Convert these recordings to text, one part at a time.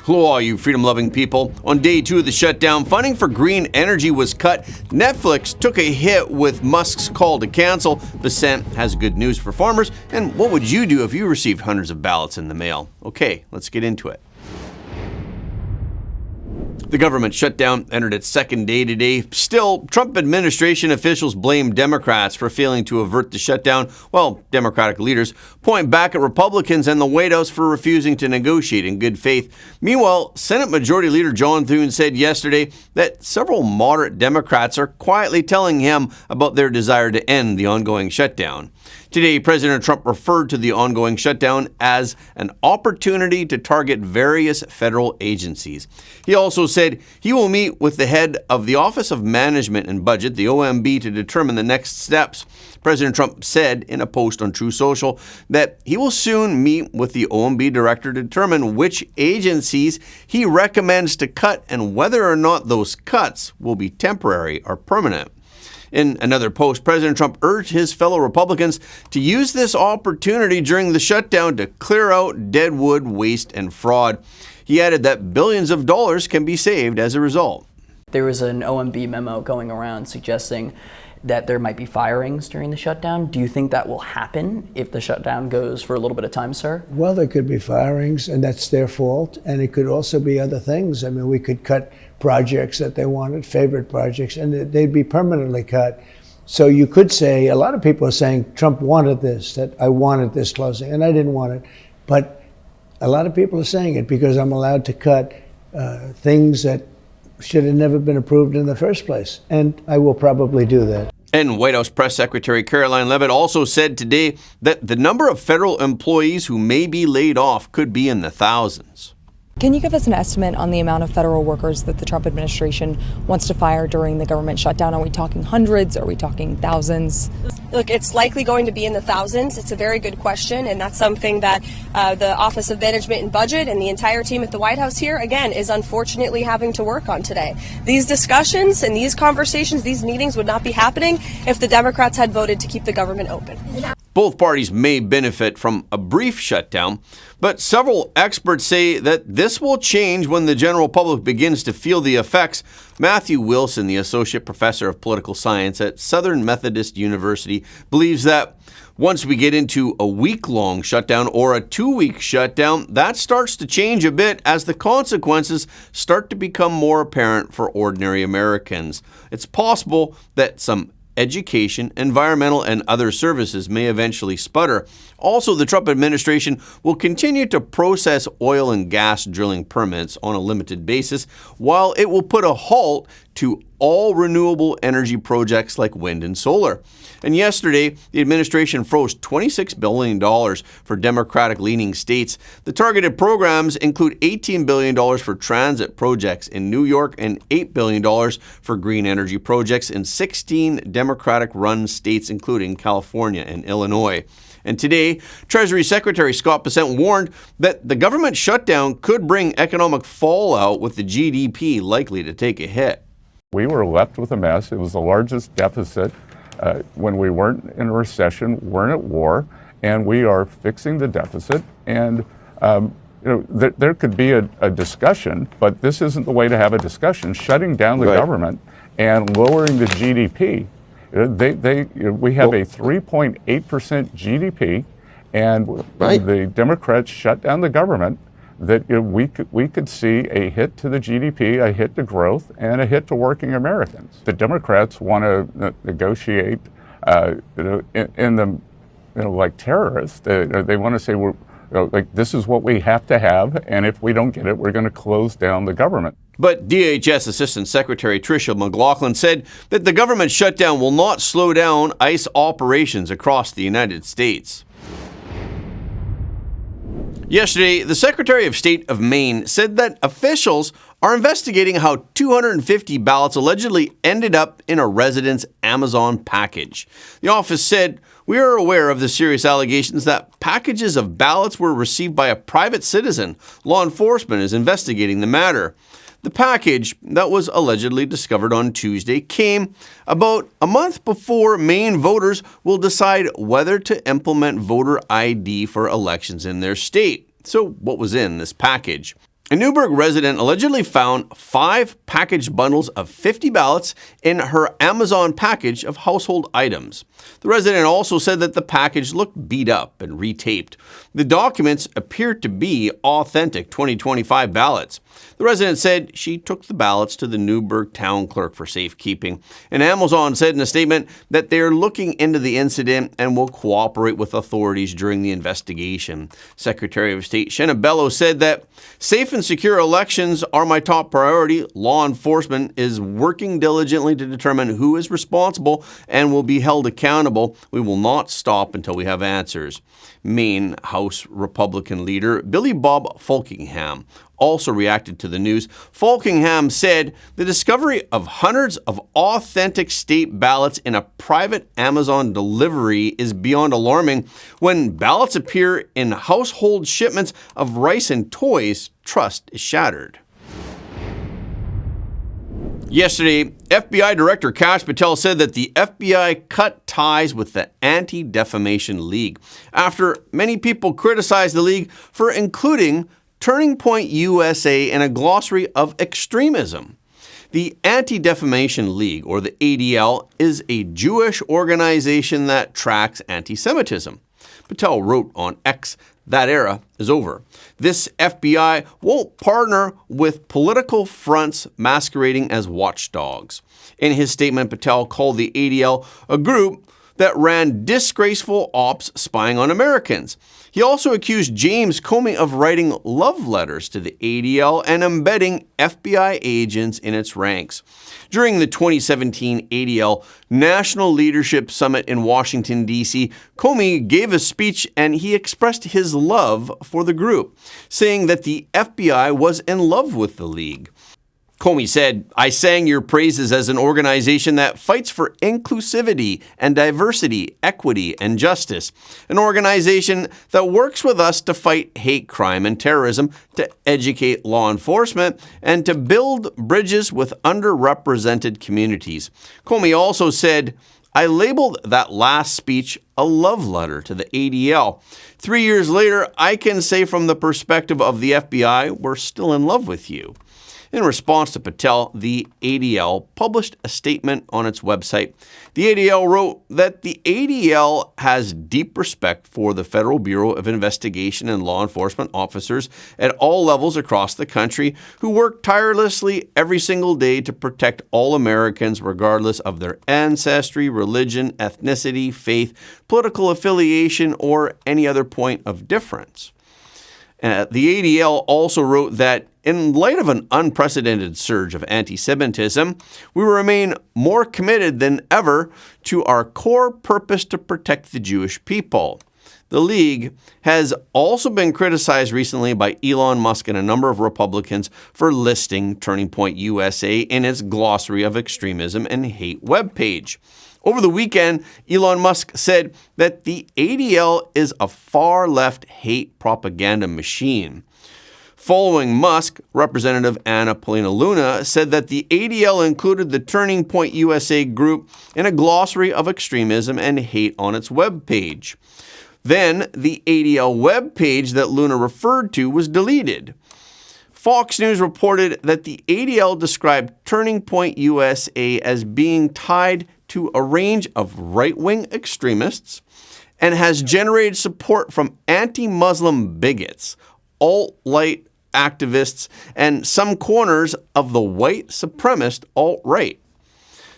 Hello, all you freedom-loving people. On day 2 of the shutdown, funding for green energy was cut. Netflix took a hit with Musk's call to cancel. Dissent has good news for farmers. And what would you do if you received hundreds of ballots in the mail? Okay, let's get into it. The government shutdown entered its second day today. Still, Trump administration officials blame Democrats for failing to avert the shutdown, while Democratic leaders point back at Republicans and the White House for refusing to negotiate in good faith. Meanwhile, Senate Majority Leader John Thune said yesterday that several moderate Democrats are quietly telling him about their desire to end the ongoing shutdown. Today, President Trump referred to the ongoing shutdown as an opportunity to target various federal agencies. He also said he will meet with the head of the Office of Management and Budget, the OMB, to determine the next steps. President Trump said in a post on True Social that he will soon meet with the OMB director to determine which agencies he recommends to cut and whether or not those cuts will be temporary or permanent. In another post, President Trump urged his fellow Republicans to use this opportunity during the shutdown to clear out dead wood, waste, and fraud. He added that billions of dollars can be saved as a result. There was an OMB memo going around suggesting that there might be firings during the shutdown. Do you think that will happen if the shutdown goes for a little bit of time, sir? Well, there could be firings, and that's their fault. And it could also be other things. I mean, we could cut projects that they wanted, favorite projects, and they'd be permanently cut. So you could say, a lot of people are saying, Trump wanted this, that I wanted this closing, and I didn't want it. But a lot of people are saying it because I'm allowed to cut things that should have never been approved in the first place. And I will probably do that. And White House Press Secretary Caroline Leavitt also said today that the number of federal employees who may be laid off could be in the thousands. Can you give us an estimate on the amount of federal workers that the Trump administration wants to fire during the government shutdown? Are we talking hundreds? Are we talking thousands? Look, it's likely going to be in the thousands. It's a very good question, and that's something that the Office of Management and Budget and the entire team at the White House here, again, is unfortunately having to work on today. These discussions and these conversations, these meetings would not be happening if the Democrats had voted to keep the government open. Both parties may benefit from a brief shutdown, but several experts say that this will change when the general public begins to feel the effects. Matthew Wilson, the Associate Professor of Political Science at Southern Methodist University, believes that once we get into a week-long shutdown or a 2-week shutdown, that starts to change a bit as the consequences start to become more apparent for ordinary Americans. It's possible that some education, environmental, and other services may eventually sputter. Also, the Trump administration will continue to process oil and gas drilling permits on a limited basis, while it will put a halt to all renewable energy projects like wind and solar. And yesterday, the administration froze $26 billion for Democratic-leaning states. The targeted programs include $18 billion for transit projects in New York and $8 billion for green energy projects in 16 Democratic-run states, including California and Illinois. And today, Treasury Secretary Scott Bessent warned that the government shutdown could bring economic fallout, with the GDP likely to take a hit. We were left with a mess. It was the largest deficit when we weren't in a recession, weren't at war, and we are fixing the deficit. And there could be a discussion, but this isn't the way to have a discussion. Shutting down the government and lowering the GDP. We have a 3.8% GDP, and the Democrats shut down the government. That we could see a hit to the GDP, a hit to growth, and a hit to working Americans. The Democrats want to negotiate, like terrorists. They want to say this is what we have to have, and if we don't get it, we're going to close down the government. But DHS Assistant Secretary Tricia McLaughlin said that the government shutdown will not slow down ICE operations across the United States. Yesterday, the Secretary of State of Maine said that officials are investigating how 250 ballots allegedly ended up in a resident's Amazon package. The office said, "We are aware of the serious allegations that packages of ballots were received by a private citizen. Law enforcement is investigating the matter." The package that was allegedly discovered on Tuesday came about a month before Maine voters will decide whether to implement voter ID for elections in their state. So what was in this package? A Newburgh resident allegedly found 5 packaged bundles of 50 ballots in her Amazon package of household items. The resident also said that the package looked beat up and retaped. The documents appeared to be authentic 2025 ballots. The resident said she took the ballots to the Newburgh town clerk for safekeeping. And Amazon said in a statement that they are looking into the incident and will cooperate with authorities during the investigation. Secretary of State Shenna Bellows said that safe and secure elections are my top priority. Law enforcement is working diligently to determine who is responsible and will be held accountable. We will not stop until we have answers. Maine House Republican leader Billy Bob Falkingham also reacted to the news. Falkingham said the discovery of hundreds of authentic state ballots in a private Amazon delivery is beyond alarming. When ballots appear in household shipments of rice and toys, trust is shattered. Yesterday, FBI Director Kash Patel said that the FBI cut ties with the Anti-Defamation League after many people criticized the league for including Turning Point USA in a glossary of extremism. The Anti-Defamation League, or the ADL, is a Jewish organization that tracks anti-Semitism. Patel wrote on X, "That era is over. This FBI won't partner with political fronts masquerading as watchdogs." In his statement, Patel called the ADL a group that ran disgraceful ops spying on Americans. He also accused James Comey of writing love letters to the ADL and embedding FBI agents in its ranks. During the 2017 ADL National Leadership Summit in Washington, D.C., Comey gave a speech and he expressed his love for the group, saying that the FBI was in love with the league. Comey said, "I sang your praises as an organization that fights for inclusivity and diversity, equity, and justice. An organization that works with us to fight hate crime and terrorism, to educate law enforcement, and to build bridges with underrepresented communities." Comey also said, "I labeled that last speech a love letter to the ADL. 3 years later, I can say from the perspective of the FBI, we're still in love with you." In response to Patel, the ADL published a statement on its website. The ADL wrote that the ADL has deep respect for the Federal Bureau of Investigation and law enforcement officers at all levels across the country who work tirelessly every single day to protect all Americans regardless of their ancestry, religion, ethnicity, faith, political affiliation, or any other point of difference. The ADL also wrote that in light of an unprecedented surge of anti-Semitism, we remain more committed than ever to our core purpose to protect the Jewish people. The League has also been criticized recently by Elon Musk and a number of Republicans for listing Turning Point USA in its glossary of extremism and hate webpage. Over the weekend, Elon Musk said that the ADL is a far-left hate propaganda machine. Following Musk, Representative Anna Paulina Luna said that the ADL included the Turning Point USA group in a glossary of extremism and hate on its webpage. Then, the ADL webpage that Luna referred to was deleted. Fox News reported that the ADL described Turning Point USA as being tied to a range of right-wing extremists and has generated support from anti-Muslim bigots, alt-right activists, and some corners of the white supremacist alt-right.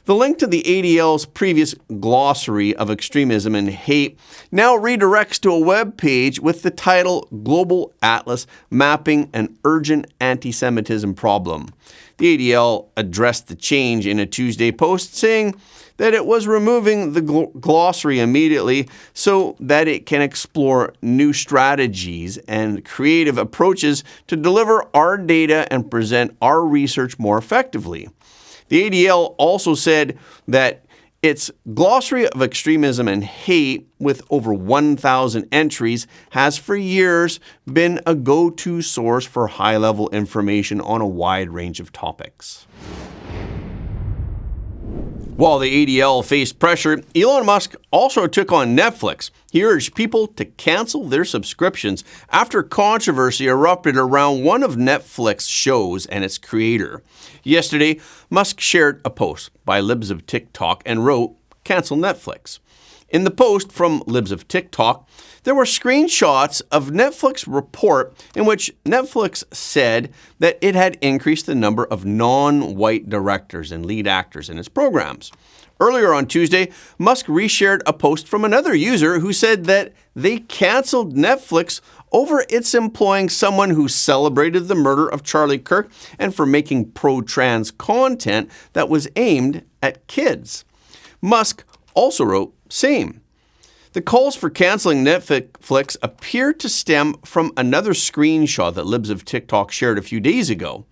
The link to the ADL's previous glossary of extremism and hate now redirects to a web page with the title Global Atlas Mapping an Urgent Anti-Semitism Problem. The ADL addressed the change in a Tuesday post, saying that it was removing the glossary immediately so that it can explore new strategies and creative approaches to deliver our data and present our research more effectively. The ADL also said that its glossary of extremism and hate, with over 1,000 entries, has for years been a go-to source for high-level information on a wide range of topics. While the ADL faced pressure, Elon Musk also took on Netflix. He urged people to cancel their subscriptions after controversy erupted around one of Netflix's shows and its creator. Yesterday, Musk shared a post by Libs of TikTok and wrote, "Cancel Netflix." In the post from Libs of TikTok, there were screenshots of Netflix report in which Netflix said that it had increased the number of non-white directors and lead actors in its programs. Earlier on Tuesday, Musk reshared a post from another user who said that they canceled Netflix over its employing someone who celebrated the murder of Charlie Kirk and for making pro-trans content that was aimed at kids. Musk also wrote, "Same." The calls for canceling Netflix appear to stem from another screenshot that Libs of TikTok shared a few days ago.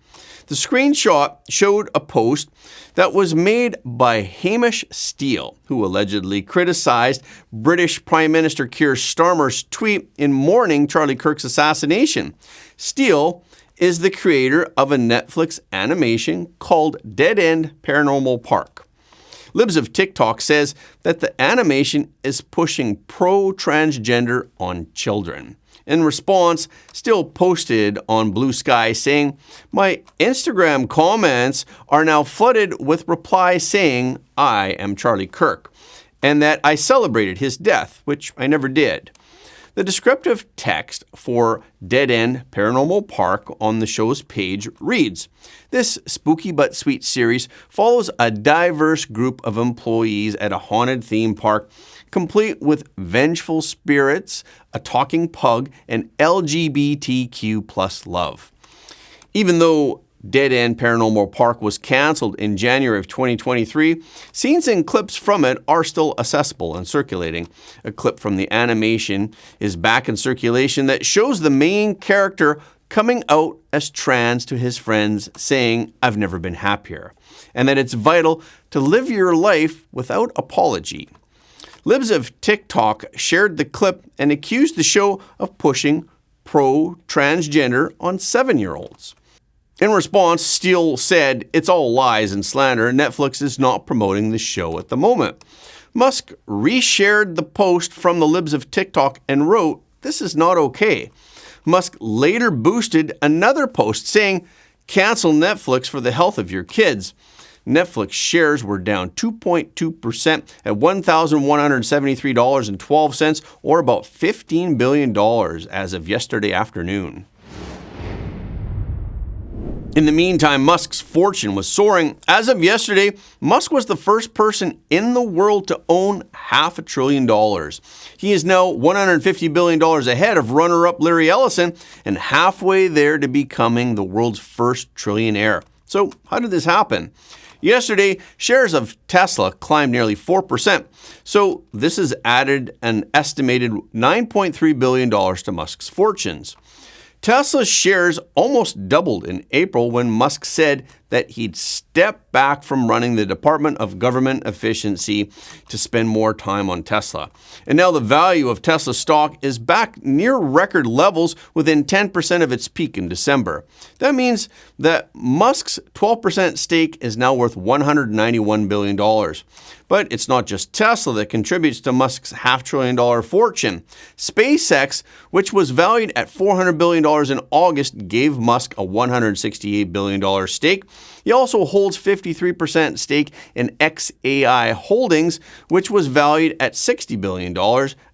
The screenshot showed a post that was made by Hamish Steele, who allegedly criticized British Prime Minister Keir Starmer's tweet in mourning Charlie Kirk's assassination. Steele is the creator of a Netflix animation called Dead End Paranormal Park. Libs of TikTok says that the animation is pushing pro-transgender on children. In response, Steele posted on Blue Sky saying, "My Instagram comments are now flooded with replies saying I am Charlie Kirk, and that I celebrated his death, which I never did." The descriptive text for Dead End Paranormal Park on the show's page reads, "This spooky but sweet series follows a diverse group of employees at a haunted theme park, complete with vengeful spirits, a talking pug, and LGBTQ+ love." Even though Dead End Paranormal Park was canceled in January of 2023, scenes and clips from it are still accessible and circulating. A clip from the animation is back in circulation that shows the main character coming out as trans to his friends, saying, "I've never been happier," and that it's vital to live your life without apology. Libs of TikTok shared the clip and accused the show of pushing pro-transgender on 7-year-olds. In response, Steele said, "It's all lies and slander. Netflix is not promoting the show at the moment." Musk reshared the post from the Libs of TikTok and wrote, "This is not okay." Musk later boosted another post saying, "Cancel Netflix for the health of your kids." Netflix shares were down 2.2% at $1,173.12, or about $15 billion as of yesterday afternoon. In the meantime, Musk's fortune was soaring. As of yesterday, Musk was the first person in the world to own $500 billion. He is now $150 billion ahead of runner-up Larry Ellison and halfway there to becoming the world's first trillionaire. So how did this happen? Yesterday, shares of Tesla climbed nearly 4%. So this has added an estimated $9.3 billion to Musk's fortunes. Tesla's shares almost doubled in April when Musk said that he'd step back from running the Department of Government Efficiency to spend more time on Tesla. And now the value of Tesla stock is back near record levels within 10% of its peak in December. That means that Musk's 12% stake is now worth $191 billion. But it's not just Tesla that contributes to Musk's $500 billion fortune. SpaceX, which was valued at $400 billion in August, gave Musk a $168 billion stake. He also holds 53% stake in XAI Holdings, which was valued at $60 billion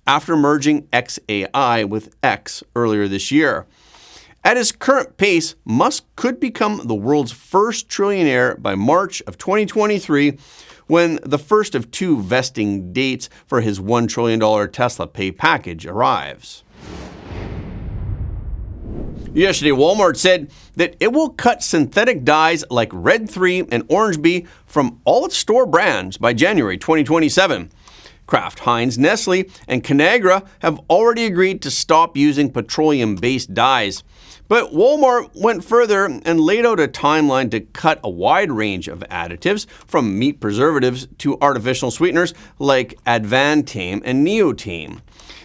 after merging XAI with X earlier this year. At his current pace, Musk could become the world's first trillionaire by March of 2023, when the first of 2 vesting dates for his $1 trillion Tesla pay package arrives. Yesterday, Walmart said that it will cut synthetic dyes like Red 3 and Orange Bee from all its store brands by January 2027. Kraft Heinz, Nestle, and Conagra have already agreed to stop using petroleum-based dyes. But Walmart went further and laid out a timeline to cut a wide range of additives, from meat preservatives to artificial sweeteners like advantame and neotame.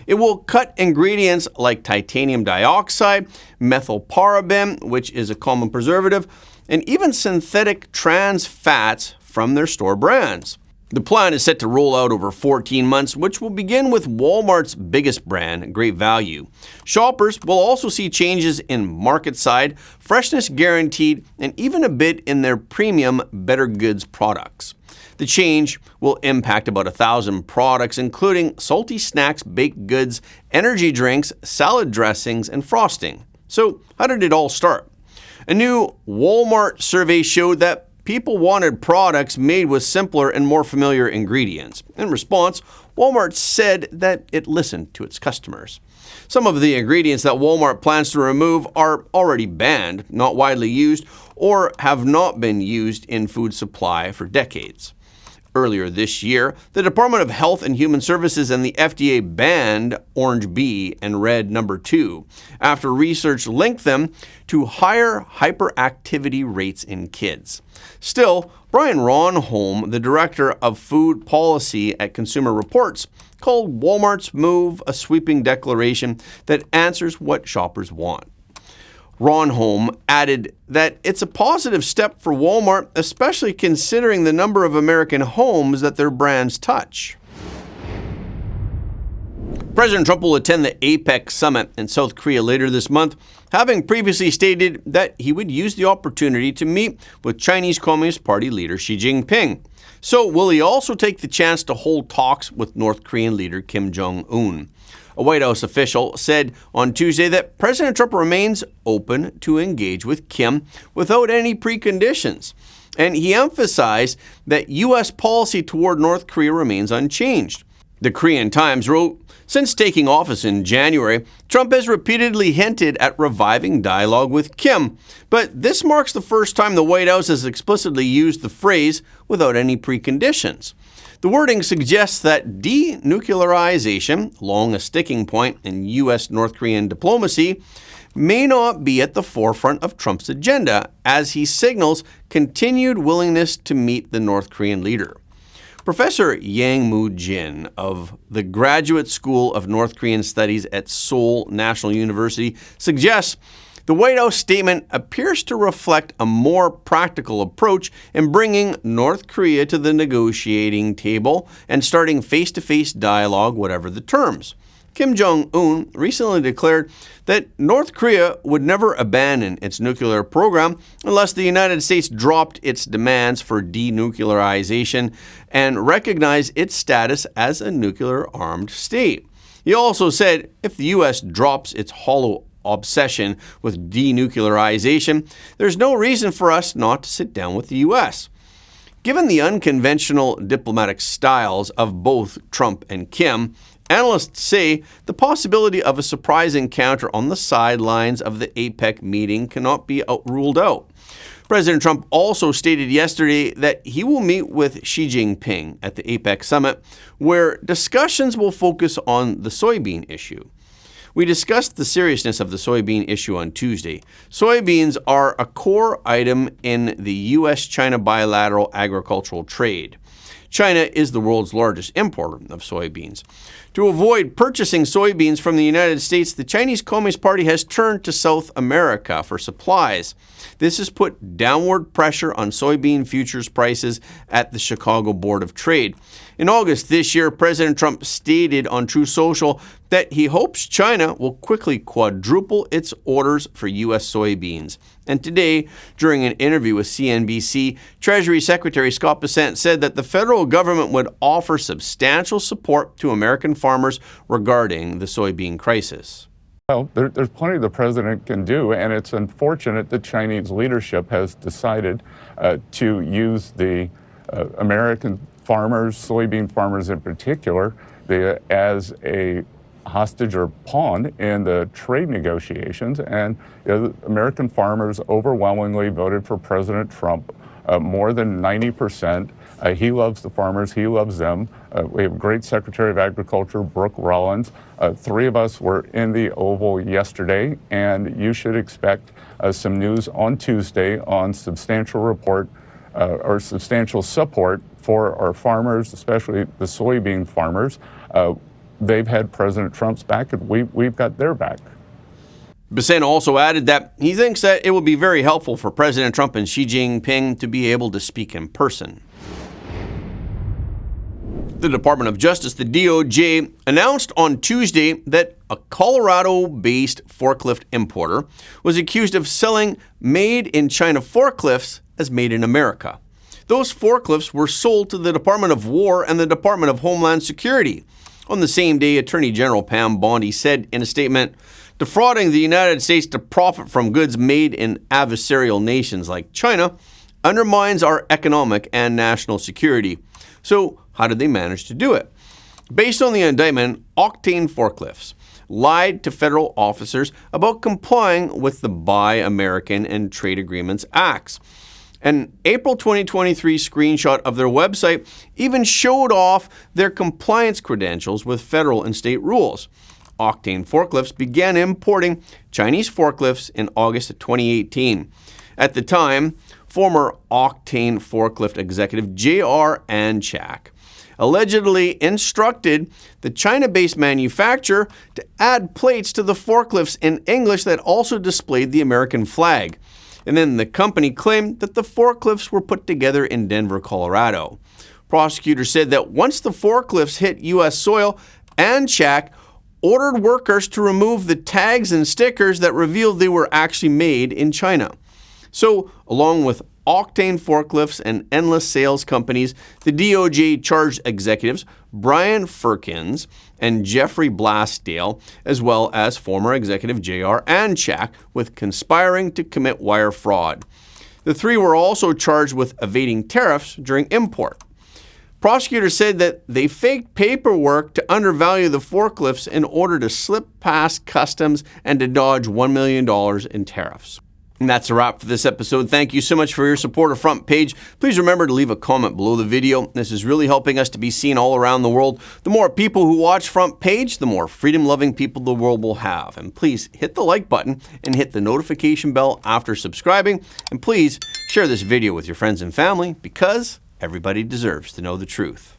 It will cut ingredients like titanium dioxide, methylparaben, which is a common preservative, and even synthetic trans fats from their store brands. The plan is set to roll out over 14 months, which will begin with Walmart's biggest brand, Great Value. Shoppers will also see changes in market side, freshness guaranteed, and even a bit in their premium Better Goods products. The change will impact about 1,000 products, including salty snacks, baked goods, energy drinks, salad dressings, and frosting. So, how did it all start? A new Walmart survey showed that people wanted products made with simpler and more familiar ingredients. In response, Walmart said that it listened to its customers. Some of the ingredients that Walmart plans to remove are already banned, not widely used, or have not been used in food supply for decades. Earlier this year, the Department of Health and Human Services and the FDA banned Orange B and Red No. 2 after research linked them to higher hyperactivity rates in kids. Still, Brian Ronholm, the Director of Food Policy at Consumer Reports, called Walmart's move a sweeping declaration that answers what shoppers want. Ronholm added that it's a positive step for Walmart, especially considering the number of American homes that their brands touch. President Trump will attend the APEC summit in South Korea later this month, having previously stated that he would use the opportunity to meet with Chinese Communist Party leader Xi Jinping. So will he also take the chance to hold talks with North Korean leader Kim Jong-un? A White House official said on Tuesday that President Trump remains open to engage with Kim without any preconditions. And he emphasized that U.S. policy toward North Korea remains unchanged. The Korean Times wrote, since taking office in January, Trump has repeatedly hinted at reviving dialogue with Kim. But this marks the first time the White House has explicitly used the phrase without any preconditions. The wording suggests that denuclearization, long a sticking point in U.S.-North Korean diplomacy, may not be at the forefront of Trump's agenda, as he signals continued willingness to meet the North Korean leader. Professor Yang Moo-jin of the Graduate School of North Korean Studies at Seoul National University suggests the White House statement appears to reflect a more practical approach in bringing North Korea to the negotiating table and starting face-to-face dialogue, whatever the terms. Kim Jong-un recently declared that North Korea would never abandon its nuclear program unless the United States dropped its demands for denuclearization and recognized its status as a nuclear-armed state. He also said if the U.S. drops its hollow obsession with denuclearization, there's no reason for us not to sit down with the U.S. Given the unconventional diplomatic styles of both Trump and Kim, analysts say the possibility of a surprise encounter on the sidelines of the APEC meeting cannot be ruled out. President Trump also stated yesterday that he will meet with Xi Jinping at the APEC summit, where discussions will focus on the soybean issue. We discussed the seriousness of the soybean issue on Tuesday. Soybeans are a core item in the U.S.-China bilateral agricultural trade. China is the world's largest importer of soybeans. To avoid purchasing soybeans from the United States, the Chinese Communist Party has turned to South America for supplies. This has put downward pressure on soybean futures prices at the Chicago Board of Trade. In August this year, President Trump stated on Truth Social that he hopes China will quickly quadruple its orders for U.S. soybeans. And today, during an interview with CNBC, Treasury Secretary Scott Bessent said that the federal government would offer substantial support to American farmers regarding the soybean crisis. Well, there's plenty the president can do, and it's unfortunate that Chinese leadership has decided to use the American farmers, soybean farmers in particular, as a hostage or pawn in the trade negotiations. And American farmers overwhelmingly voted for President Trump, more than 90%. He loves the farmers, he loves them. We have a great Secretary of Agriculture, Brooke Rollins. Three of us were in the Oval yesterday, and you should expect some news on Tuesday on substantial support for our farmers, especially the soybean farmers. They've had President Trump's back, and we've got their back. Bessent also added that he thinks that it will be very helpful for President Trump and Xi Jinping to be able to speak in person. The Department of Justice, the DOJ, announced on Tuesday that a Colorado-based forklift importer was accused of selling made-in-China forklifts as made in America. Those forklifts were sold to the Department of War and the Department of Homeland Security. On the same day, Attorney General Pam Bondi said in a statement, defrauding the United States to profit from goods made in adversarial nations like China undermines our economic and national security. So, how did they manage to do it? Based on the indictment, Octane Forklifts lied to federal officers about complying with the Buy American and Trade Agreements Acts. An April 2023 screenshot of their website even showed off their compliance credentials with federal and state rules. Octane Forklifts began importing Chinese forklifts in August of 2018. At the time, former Octane Forklift executive J.R. Anchak allegedly instructed the China-based manufacturer to add plates to the forklifts in English that also displayed the American flag. And then the company claimed that the forklifts were put together in Denver, Colorado. Prosecutors said that once the forklifts hit U.S. soil, Anchak ordered workers to remove the tags and stickers that revealed they were actually made in China. So, along with Octane Forklifts and endless sales companies, the DOJ charged executives Brian Firkins and Jeffrey Blasdale, as well as former executive J.R. Anchak, with conspiring to commit wire fraud. The three were also charged with evading tariffs during import. Prosecutors said that they faked paperwork to undervalue the forklifts in order to slip past customs and to dodge $1 million in tariffs. And that's a wrap for this episode. Thank you so much for your support of Front Page. Please remember to leave a comment below the video. This is really helping us to be seen all around the world. The more people who watch Front Page, the more freedom-loving people the world will have. And please hit the like button and hit the notification bell after subscribing. And please share this video with your friends and family because everybody deserves to know the truth.